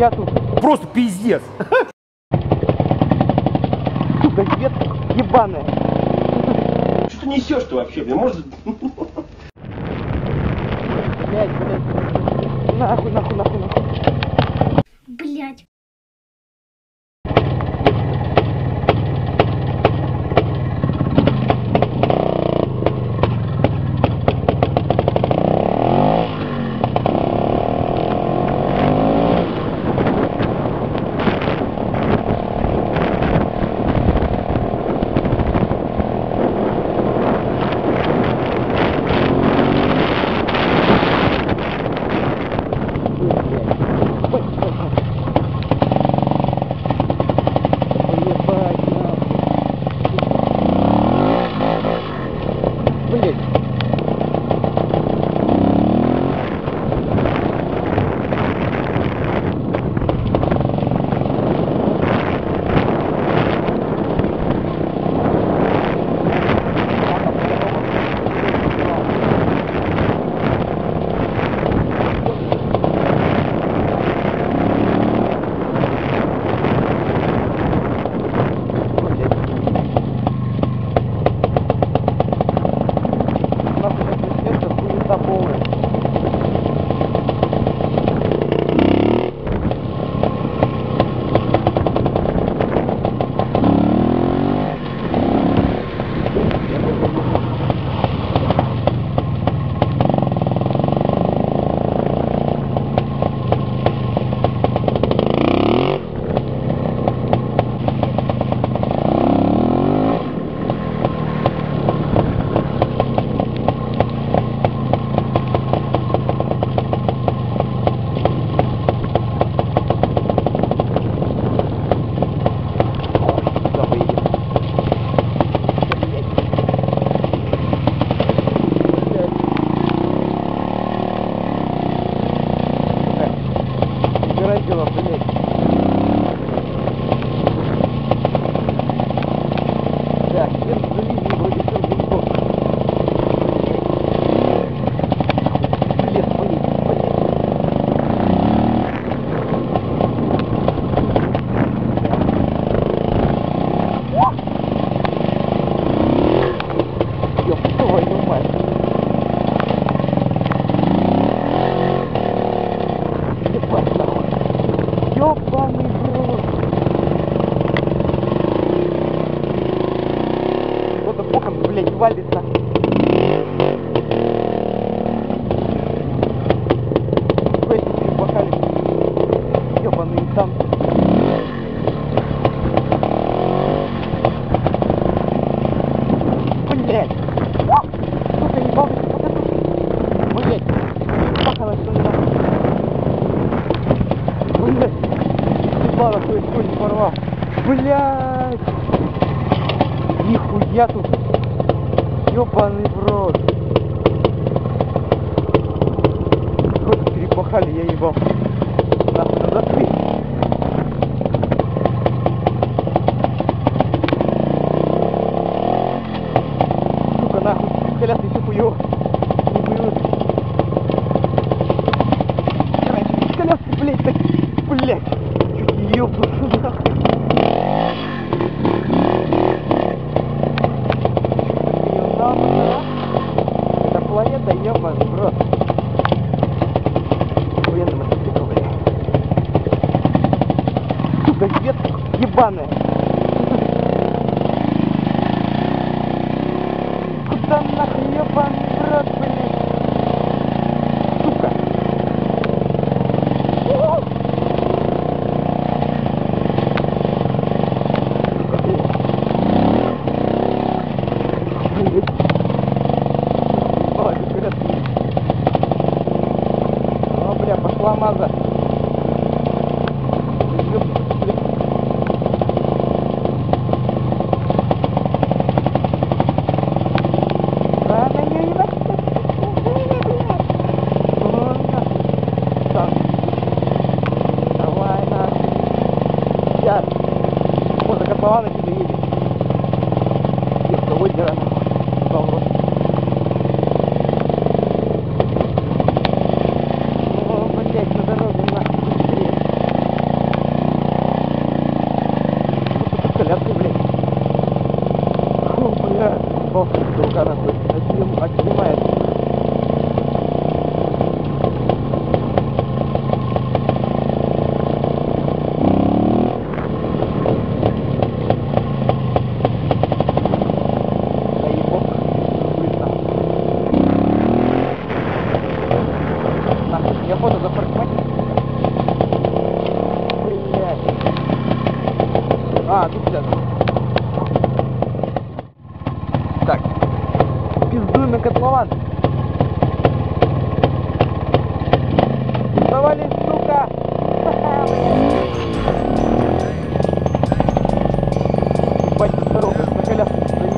Нихуя тут. Просто пиздец. Сука, свет ебаная. Что ты несешь-то вообще? Мне может... Блять. Нахуй. Блять. Ёбаный в рот. Кто-то боком, блядь, валится. Эти перепахали. Ёбаный там. Блядь. Сука, не балуйся, покатушки. Блядь. Пахала, что не надо. Блядь. Ебало, кто что не порвал. Блядь. Нихуя тут. Ёбаный в рот. Хоть перепахали, я ебал. Нахуй, надо ты. Сука, нахуй, колясный все хуёво. Не хуёво. Коляски, блядь, так, блядь. Чуть не ёбнулся, нахуй. Это планета, ёбаный в рот. Охуенный мотоцикл, блядь. Сука, свет ебаная. Куда нахуй ебаный в рот, блядь? Сука. О, бля, пошла маза. Вот, закотлована тебе едет. Девка, озеро. О, блядь, на дороге нахуй быстрее. сейчас. Так. Пиздуем на котлован. Завали, сука! Ебать, тут дорога, на коляске стоит.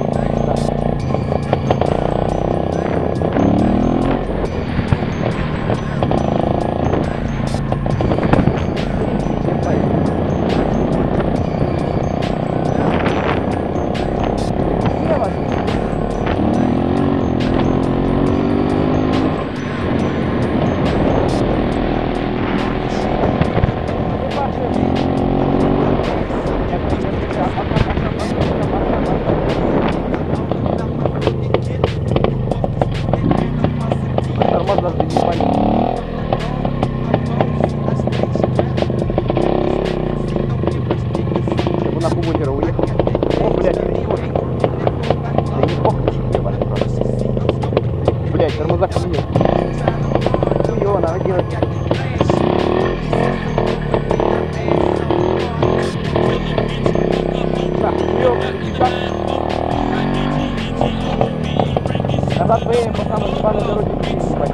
Тормоза заебали. Я бы на Хумутера уехал. О, блядь, это не хочет. Да не похуй, ебать, просто. Блядь, тормоза хуйня. Хуёво надо делать. Так, хуёво, так. Назад поедем по самой ебаной дороге, ебать.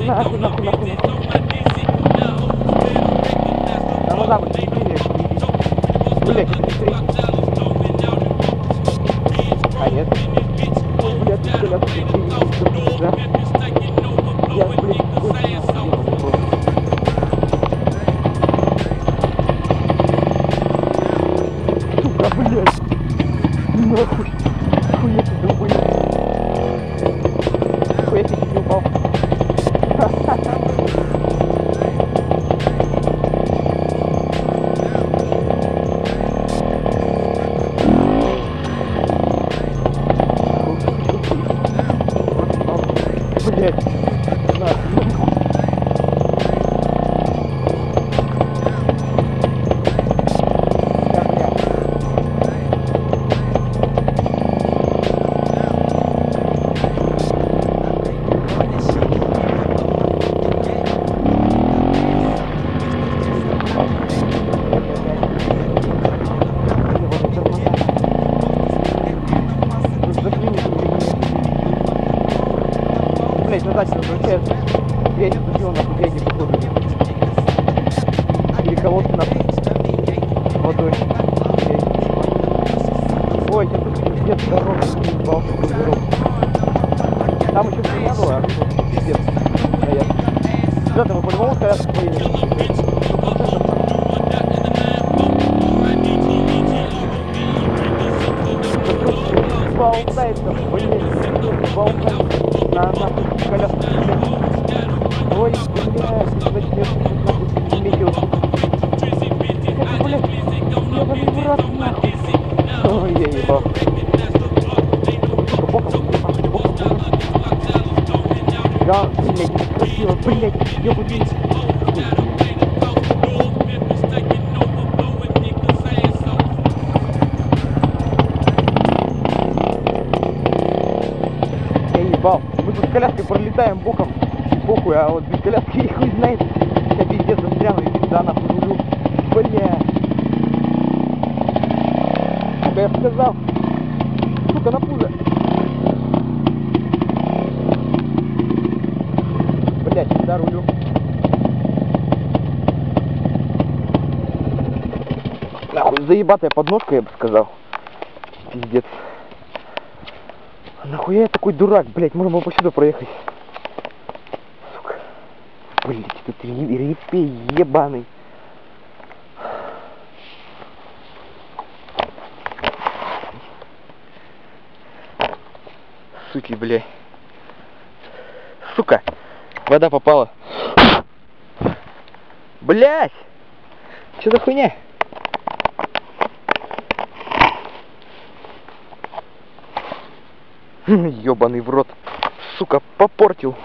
Нахуй, нахуй, нахуй, нахуй. Тормоза, блядь, блядь, быстрее. А нет. Ой, блядь, да. Я, блядь, сука, блядь. Нахуй. Хуя ты долбоёб. Хуя ты чуть не упал. Блять, нахуй. Блять, назад не возвращается. Я не забил, нахуй, я не походу. Или колодки нахуй. Водой. Ой, я тут пиздец дорога, не ебал такую дорогу. Там еще хуйня была, а тут пиздец. Ребята, мы по-любому коляску поедем. Болтается, блин, болтается. На нахуй коляску, блядь. Ой, блядь, начнёшь нахуй метил. Это, блядь, ебаный в рот, нахуй. Ой, я ебал. Сука, боком, боком. Да, блядь, красиво, блядь, ебаный. Мы тут с коляской пролетаем боком, похуй, а вот без коляски хуй знает. Я пиздец застрял и пизда нахуй рулю. Бля. Сука, я сказал. Сука, на пузо. Блять, пизда рулю. Нахуй, заебатая подножка, я бы сказал. Пиздец. Нахуя я такой дурак, блять, можно было по сюда проехать. Сука. Блять, тут репей ебаный. Суки, блять. Сука. Вода попала. Блять. Что за хуйня? Ёбаный в рот. Сука, попортил.